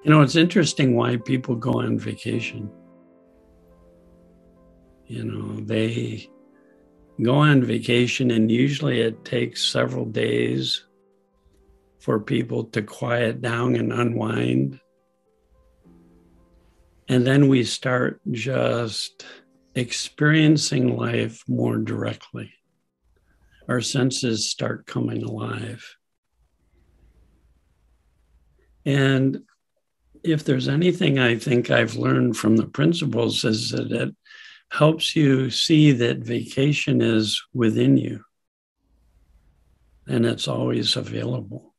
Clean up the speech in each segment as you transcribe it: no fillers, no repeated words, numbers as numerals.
You know, it's interesting why people go on vacation. You know, they go on vacation and usually it takes several days for people to quiet down and unwind. And then we start just experiencing life more directly. Our senses start coming alive. And if there's anything I think I've learned from the principles is that it helps you see that vacation is within you and it's always available.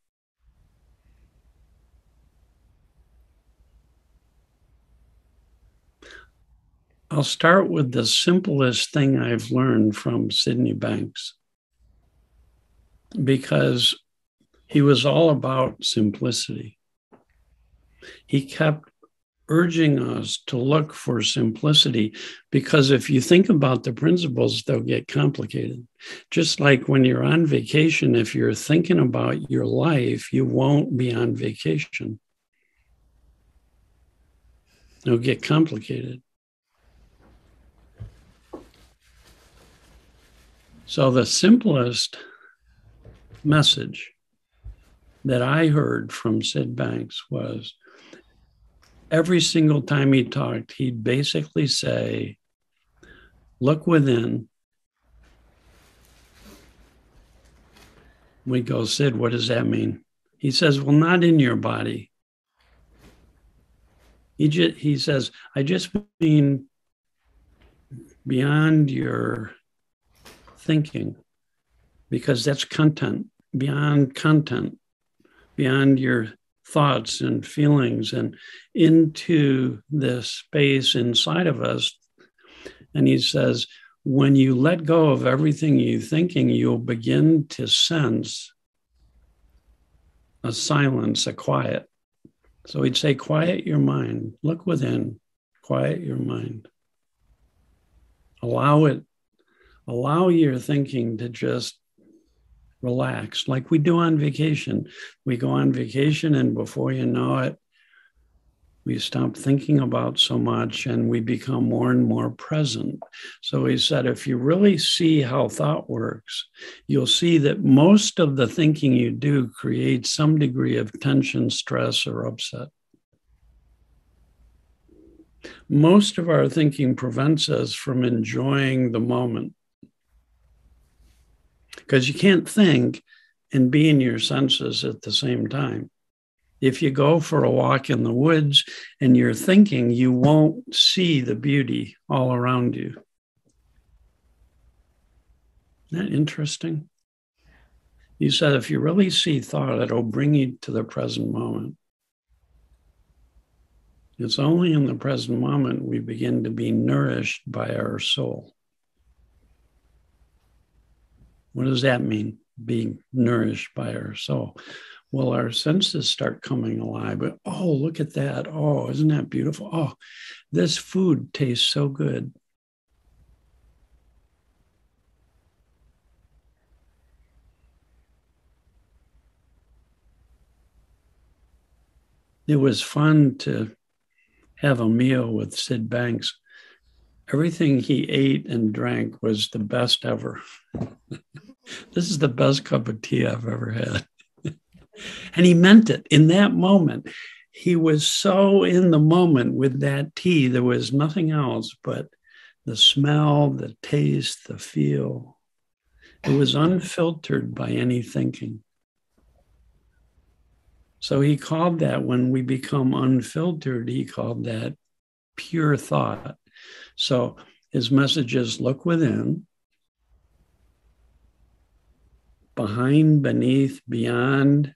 I'll start with the simplest thing I've learned from Sydney Banks, because he was all about simplicity. He kept urging us to look for simplicity, because if you think about the principles, they'll get complicated. Just like when you're on vacation, if you're thinking about your life, you won't be on vacation. It'll get complicated. So the simplest message that I heard from Sid Banks was, every single time he talked, he'd basically say, look within. We go, Sid, what does that mean? He says, well, not in your body. He says, I just mean beyond your thinking, because that's content, beyond your thoughts and feelings, and into this space inside of us. And he says, when you let go of everything you're thinking, you'll begin to sense a silence, a quiet. So he'd say, quiet your mind, look within, quiet your mind. Allow your thinking to just relax, like we do on vacation. We go on vacation and before you know it, we stop thinking about so much and we become more and more present. So he said, if you really see how thought works, you'll see that most of the thinking you do creates some degree of tension, stress, or upset. Most of our thinking prevents us from enjoying the moment, because you can't think and be in your senses at the same time. If you go for a walk in the woods and you're thinking, you won't see the beauty all around you. Isn't that interesting? He said, if you really see thought, it'll bring you to the present moment. It's only in the present moment we begin to be nourished by our soul. What does that mean, being nourished by our soul? Well, our senses start coming alive. But, oh, look at that. Oh, isn't that beautiful? Oh, this food tastes so good. It was fun to have a meal with Sid Banks. Everything he ate and drank was the best ever. This is the best cup of tea I've ever had. And he meant it in that moment. He was so in the moment with that tea. There was nothing else but the smell, the taste, the feel. It was unfiltered by any thinking. So he called that, when we become unfiltered, he called that pure thought. So his message is, look within, behind, beneath, beyond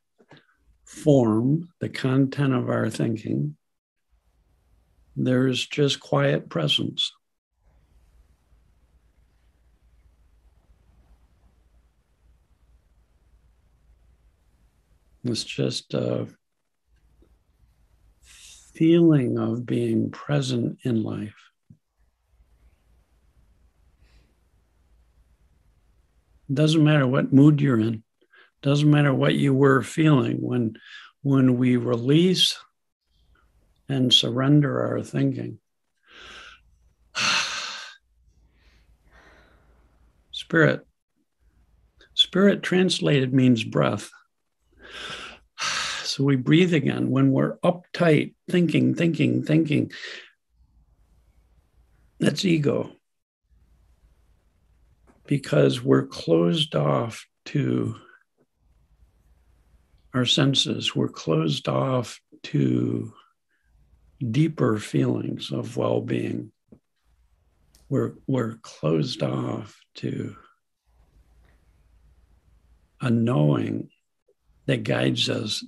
form, the content of our thinking, there's just quiet presence. It's just a feeling of being present in life. It doesn't matter what mood you're in. It doesn't matter what you were feeling. When we release and surrender our thinking. Spirit. Spirit translated means breath. So we breathe again. When we're uptight, thinking, that's ego. Because we're closed off to our senses. We're closed off to deeper feelings of well-being. We're closed off to a knowing that guides us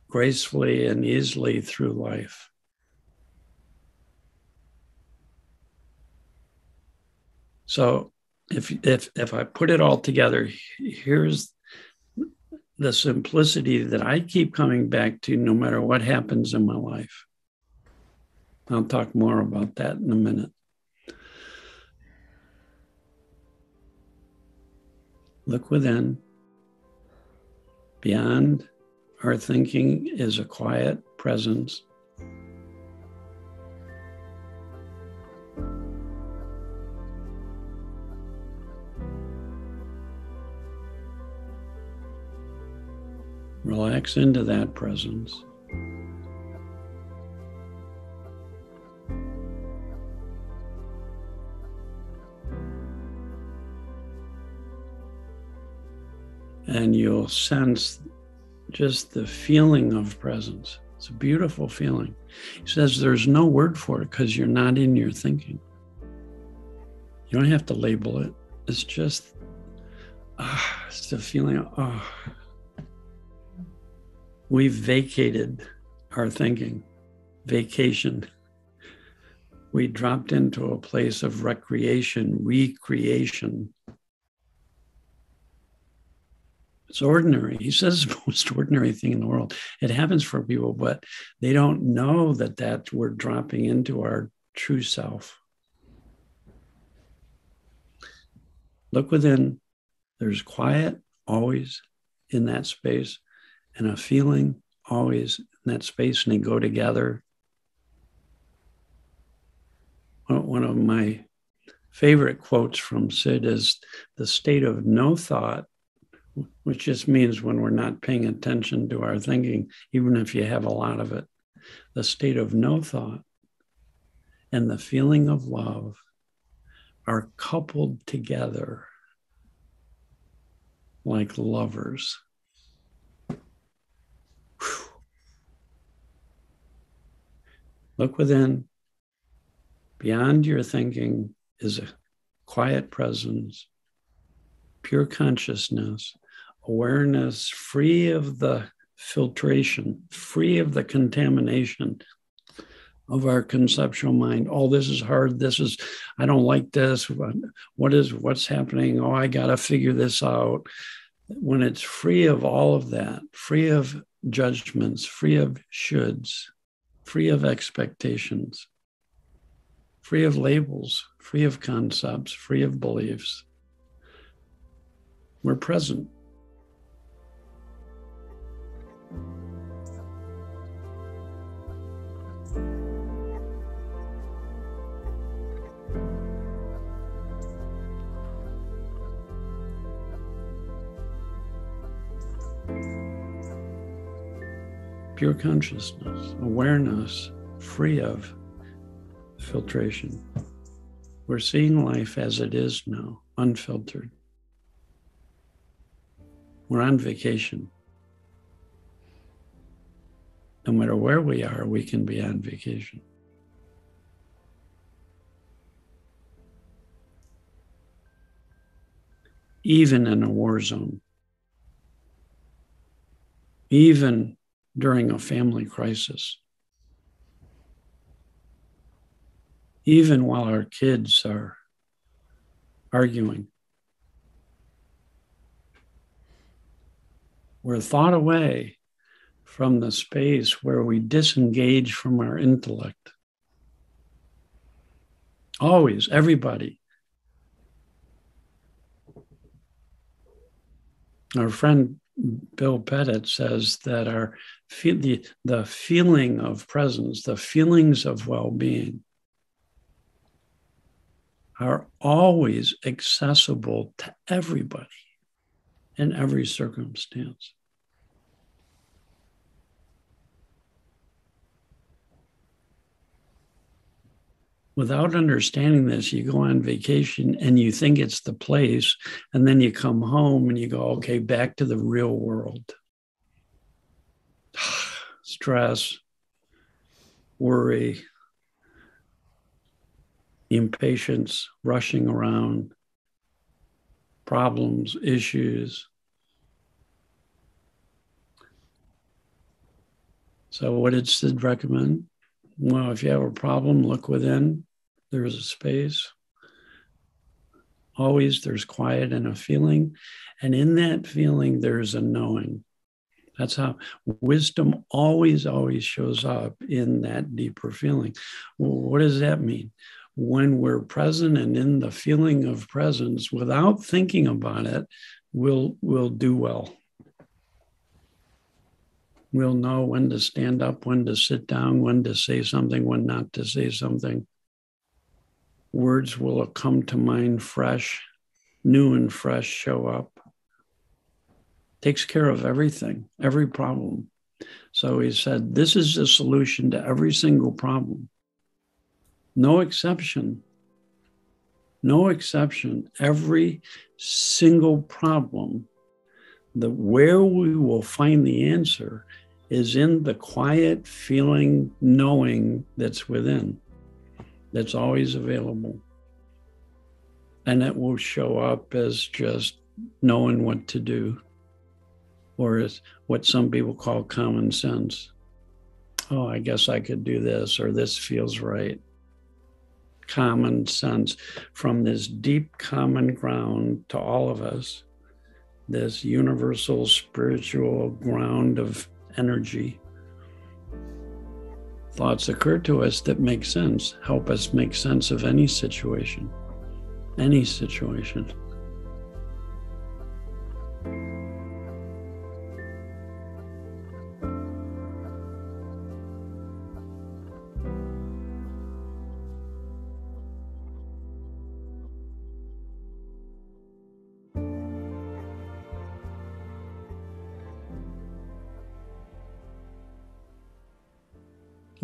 gracefully and easily through life. So if I put it all together, here's the simplicity that I keep coming back to no matter what happens in my life. I'll talk more about that in a minute. Look within. Beyond our thinking is a quiet presence. Relax into that presence. And you'll sense just the feeling of presence. It's a beautiful feeling. He says there's no word for it because you're not in your thinking. You don't have to label it. It's just, it's the feeling of, We've vacated our thinking, vacation. We dropped into a place of recreation, recreation. It's ordinary. He says it's the most ordinary thing in the world. It happens for people, but they don't know that we're dropping into our true self. Look within. There's quiet always in that space and a feeling always in that space, and they go together. One of my favorite quotes from Sid is the state of no thought, which just means when we're not paying attention to our thinking, even if you have a lot of it, the state of no thought and the feeling of love are coupled together like lovers. Whew. Look within. Beyond your thinking is a quiet presence, pure consciousness, awareness free of the filtration, free of the contamination of our conceptual mind. Oh, this is hard. I don't like this. What's happening? Oh, I got to figure this out. When it's free of all of that, free of judgments, free of shoulds, free of expectations, free of labels, free of concepts, free of beliefs, we're present. Pure consciousness, awareness, free of filtration. We're seeing life as it is now, unfiltered. We're on vacation. No matter where we are, we can be on vacation. Even in a war zone, even during a family crisis, even while our kids are arguing. We're thought away from the space where we disengage from our intellect. Always, everybody. Our friend Bill Pettit says that the feeling of presence, the feelings of well-being are always accessible to everybody in every circumstance. Without understanding this, you go on vacation and you think it's the place, and then you come home and you go, okay, back to the real world. Stress, worry, impatience, rushing around, problems, issues. So what did Sid recommend? Well, if you have a problem, look within. There's a space. Always there's quiet and a feeling. And in that feeling, there's a knowing. That's how wisdom always shows up, in that deeper feeling. Well, what does that mean? When we're present and in the feeling of presence, without thinking about it, we'll do well. We'll know when to stand up, when to sit down, when to say something, when not to say something. Words will come to mind fresh, new and fresh show up. Takes care of everything, every problem. So he said, this is the solution to every single problem. No exception. No exception. Every single problem, where we will find the answer is in the quiet feeling, knowing that's within, that's always available. And it will show up as just knowing what to do, or as what some people call common sense. Oh, I guess I could do this, or this feels right. Common sense, from this deep common ground to all of us, this universal spiritual ground of energy. Thoughts occur to us that make sense, help us make sense of any situation. Any situation.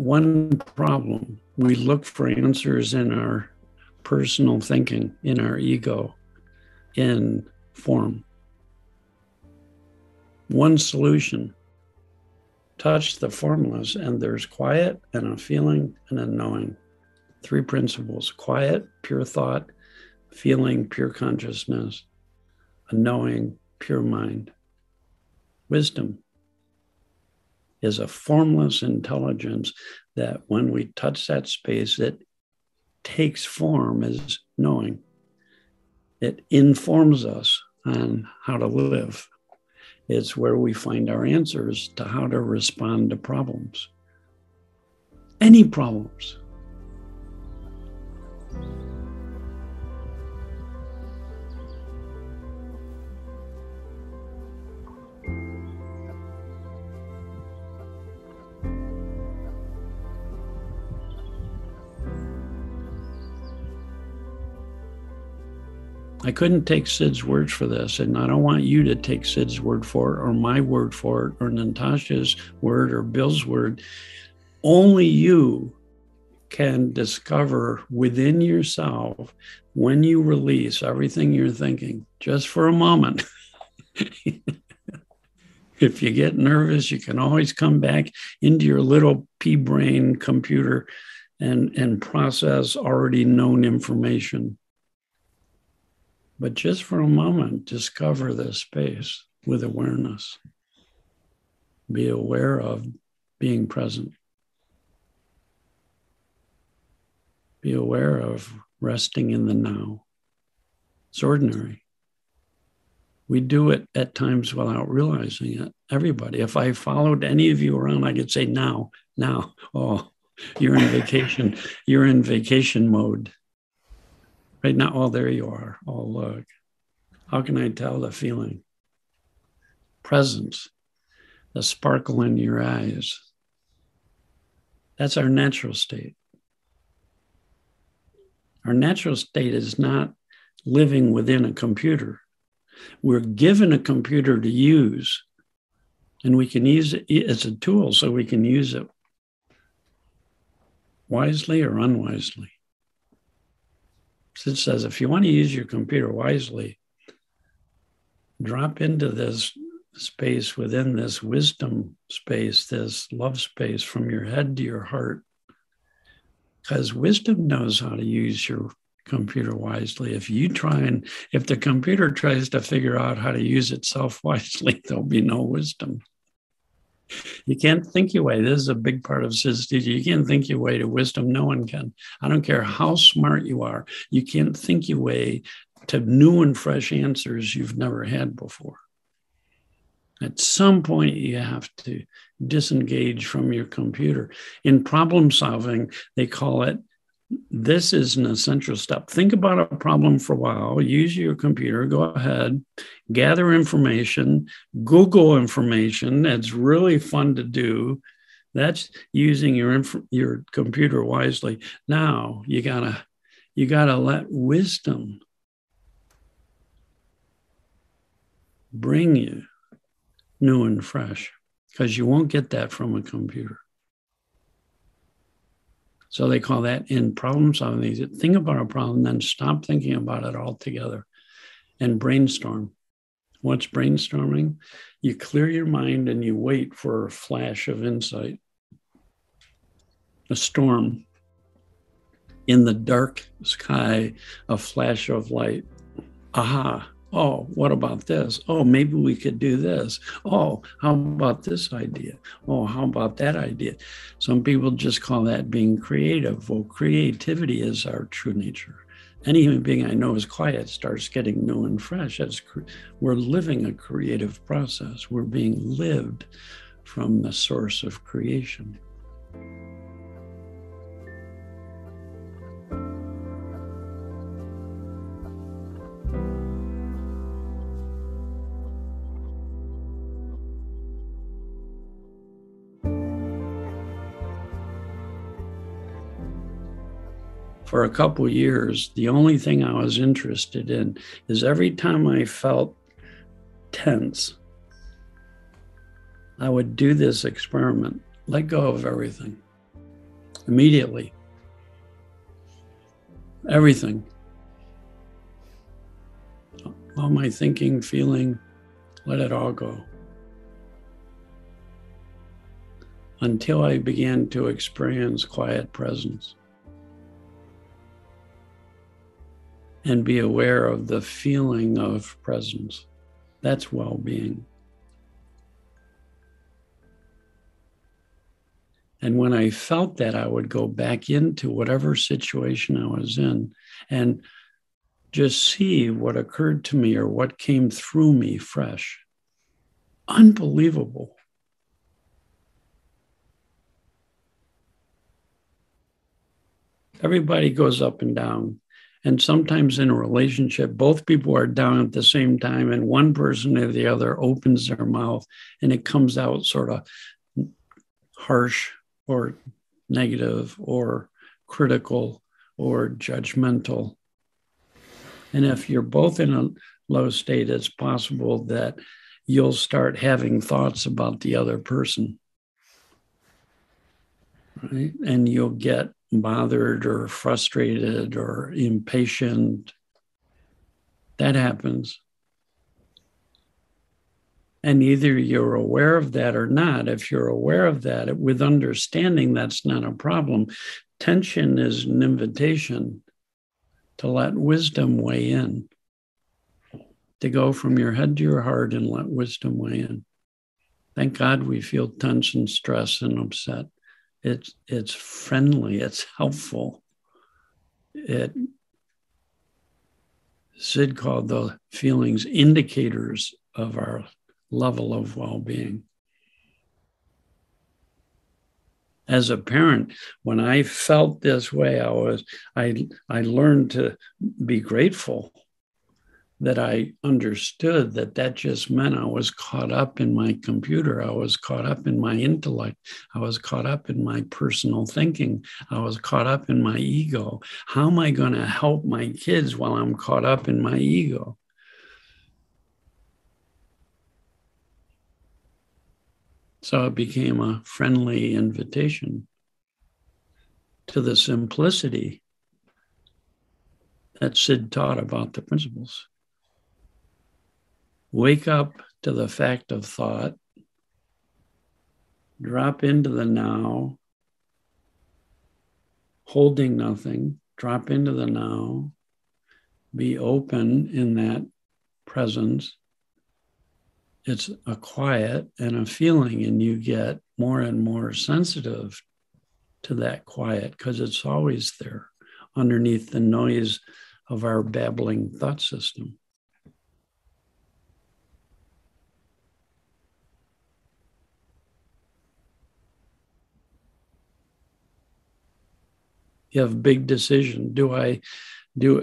One problem, we look for answers in our personal thinking, in our ego, in form. One solution, touch the formless, and there's quiet and a feeling and a knowing. Three principles: quiet, pure thought; feeling, pure consciousness; a knowing, pure mind. Wisdom is a formless intelligence that when we touch that space, it takes form as knowing. It informs us on how to live. It's where we find our answers to how to respond to problems. Any problems. I couldn't take Sid's word for this, and I don't want you to take Sid's word for it, or my word for it, or Natasha's word, or Bill's word. Only you can discover within yourself, when you release everything you're thinking, just for a moment. If you get nervous, you can always come back into your little pea brain computer and process already known information. But just for a moment, discover this space with awareness. Be aware of being present. Be aware of resting in the now. It's ordinary. We do it at times without realizing it. Everybody. If I followed any of you around, I could say now. Oh, you're in vacation. You're in vacation mode. Right now, oh, there you are. Oh, look. How can I tell the feeling? presence, the sparkle in your eyes. That's our natural state. Our natural state is not living within a computer. We're given a computer to use, and we can use it as a tool, so we can use it wisely or unwisely. Sid says, if you want to use your computer wisely, drop into this space within this wisdom space, this love space from your head to your heart. Because wisdom knows how to use your computer wisely. If the computer tries to figure out how to use itself wisely, there'll be no wisdom. You can't think your way. This is a big part of Sid's teaching. You can't think your way to wisdom. No one can. I don't care how smart you are. You can't think your way to new and fresh answers you've never had before. At some point, you have to disengage from your computer. In problem solving, they call it, this is an essential step. Think about a problem for a while, use your computer, go ahead, gather information, Google information. That's really fun to do. That's using your computer wisely. Now you gotta let wisdom bring you new and fresh, because you won't get that from a computer. So they call that in problem solving. Think about a problem, then stop thinking about it altogether and brainstorm. What's brainstorming? You clear your mind and you wait for a flash of insight. A storm. In the dark sky, a flash of light. Aha. Oh, what about this? Oh, maybe we could do this. Oh, how about this idea? Oh, how about that idea? Some people just call that being creative. Well, creativity is our true nature. Any human being I know is quiet starts getting new and fresh. We're living a creative process. We're being lived from the source of creation. For a couple of years, the only thing I was interested in is every time I felt tense, I would do this experiment, let go of everything, immediately, everything, all my thinking, feeling, let it all go. Until I began to experience quiet presence. And be aware of the feeling of presence. That's well-being. And when I felt that, I would go back into whatever situation I was in and just see what occurred to me or what came through me fresh. Unbelievable. Everybody goes up and down. And sometimes in a relationship, both people are down at the same time, and one person or the other opens their mouth and it comes out sort of harsh or negative or critical or judgmental. And if you're both in a low state, it's possible that you'll start having thoughts about the other person, right? And you'll get bothered or frustrated or impatient. That happens. And either you're aware of that or not. If you're aware of that, with understanding, that's not a problem. Tension is an invitation to let wisdom weigh in, to go from your head to your heart and let wisdom weigh in. Thank God we feel tension, stress, and upset. It's friendly, it's helpful. Sid called the feelings indicators of our level of well-being. As a parent, when I felt this way, I learned to be grateful that I understood that just meant I was caught up in my computer. I was caught up in my intellect. I was caught up in my personal thinking. I was caught up in my ego. How am I going to help my kids while I'm caught up in my ego? So it became a friendly invitation to the simplicity that Sid taught about the principles. Wake up to the fact of thought, drop into the now, holding nothing, drop into the now, be open in that presence. It's a quiet and a feeling, and you get more and more sensitive to that quiet because it's always there underneath the noise of our babbling thought system. You have a big decision.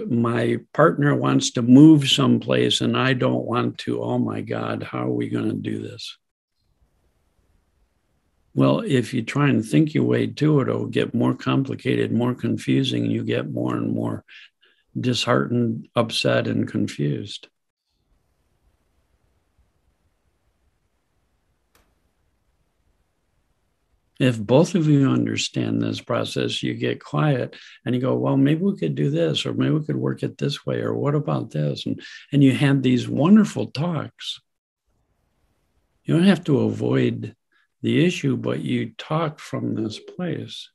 My partner wants to move someplace and I don't want to. Oh my God, how are we going to do this? Well, if you try and think your way to it, it'll get more complicated, more confusing, and you get more and more disheartened, upset, and confused. If both of you understand this process, you get quiet and you go, well, maybe we could do this, or maybe we could work it this way, or what about this? And you have these wonderful talks. You don't have to avoid the issue, but you talk from this place.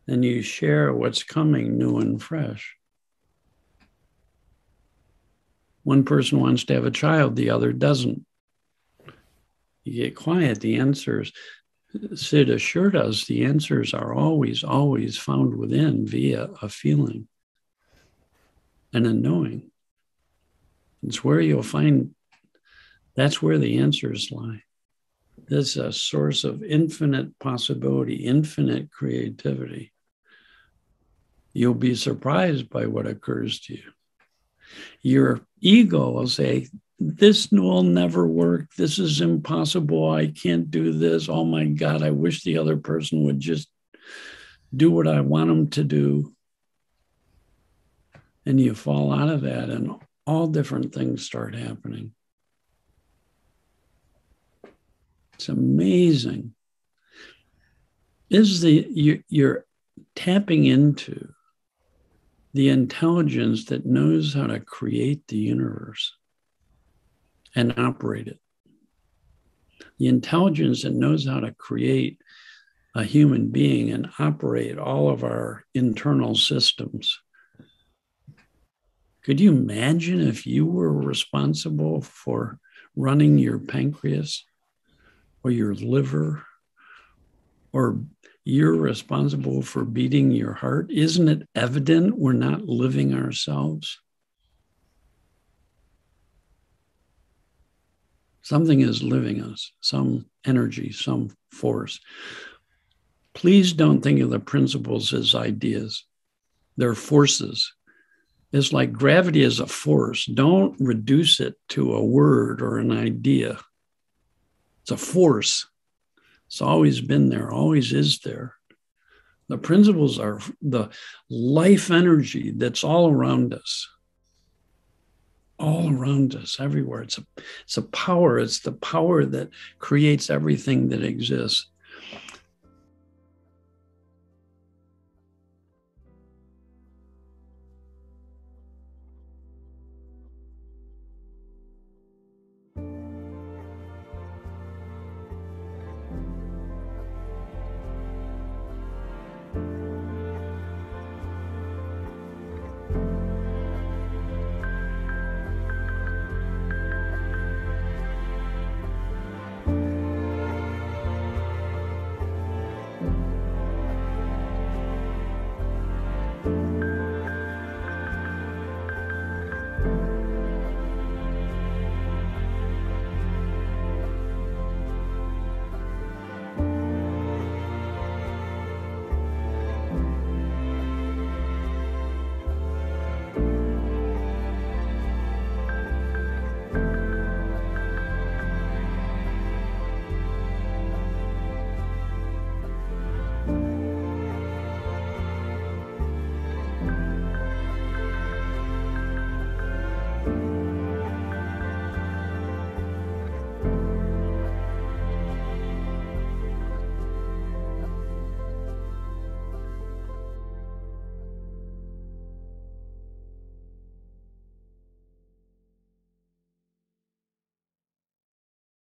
And you share what's coming new and fresh. One person wants to have a child, the other doesn't. You get quiet, the answers, Sid assured us, the answers are always, always found within via a feeling and a knowing. It's where you'll find, that's where the answers lie. There's a source of infinite possibility, infinite creativity. You'll be surprised by what occurs to you. Your ego will say, this will never work. This is impossible. I can't do this. Oh my God, I wish the other person would just do what I want them to do. And you fall out of that and all different things start happening. It's amazing. You're tapping into the intelligence that knows how to create the universe and operate it. The intelligence that knows how to create a human being and operate all of our internal systems. Could you imagine if you were responsible for running your pancreas or your liver, or you're responsible for beating your heart? Isn't it evident we're not living ourselves? Something is living us, some energy, some force. Please don't think of the principles as ideas. They're forces. It's like gravity is a force. Don't reduce it to a word or an idea. It's a force. It's always been there, always is there. The principles are the life energy that's all around us. All around us, everywhere. It's a power. It's the power that creates everything that exists.